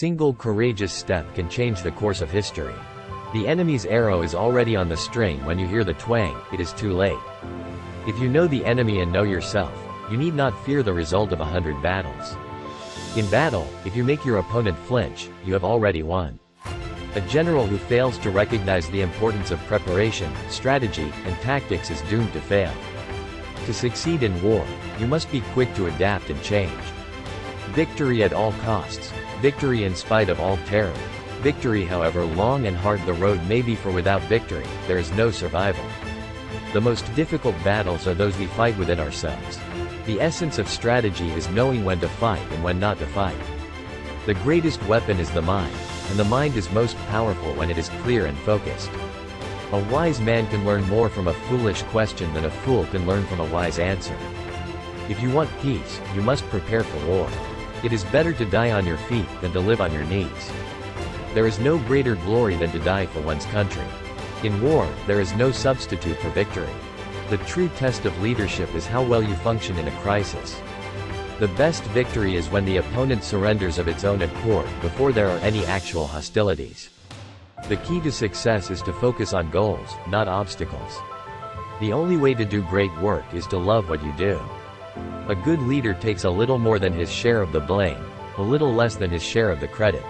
Single courageous step can change the course of history. The enemy's arrow is already on the string when you hear the twang, it is too late. If you know the enemy and know yourself, you need not fear the result of 100 battles. In battle, if you make your opponent flinch, you have already won. A general who fails to recognize the importance of preparation, strategy, and tactics is doomed to fail. To succeed in war, you must be quick to adapt and change. Victory at all costs. Victory in spite of all terror. Victory, however long and hard the road may be, for without victory, there is no survival. The most difficult battles are those we fight within ourselves. The essence of strategy is knowing when to fight and when not to fight. The greatest weapon is the mind, and the mind is most powerful when it is clear and focused. A wise man can learn more from a foolish question than a fool can learn from a wise answer. If you want peace, you must prepare for war. It is better to die on your feet than to live on your knees. There is no greater glory than to die for one's country. In war, there is no substitute for victory. The true test of leadership is how well you function in a crisis. The best victory is when the opponent surrenders of its own accord before there are any actual hostilities. The key to success is to focus on goals, not obstacles. The only way to do great work is to love what you do. A good leader takes a little more than his share of the blame, a little less than his share of the credit.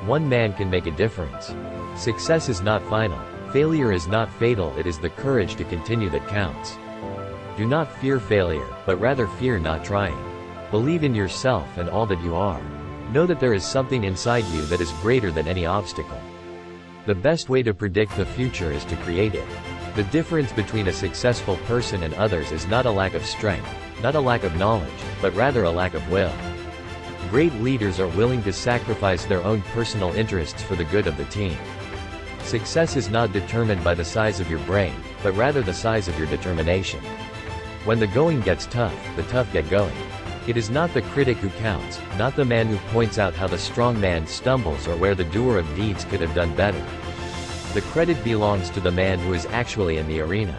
One man can make a difference. Success is not final. Failure is not fatal. It is the courage to continue that counts. Do not fear failure, but rather fear not trying. Believe in yourself and all that you are. Know that there is something inside you that is greater than any obstacle. The best way to predict the future is to create it. The difference between a successful person and others is not a lack of strength, not a lack of knowledge, but rather a lack of will. Great leaders are willing to sacrifice their own personal interests for the good of the team. Success is not determined by the size of your brain, but rather the size of your determination. When the going gets tough, the tough get going. It is not the critic who counts, not the man who points out how the strong man stumbles or where the doer of deeds could have done better. The credit belongs to the man who is actually in the arena.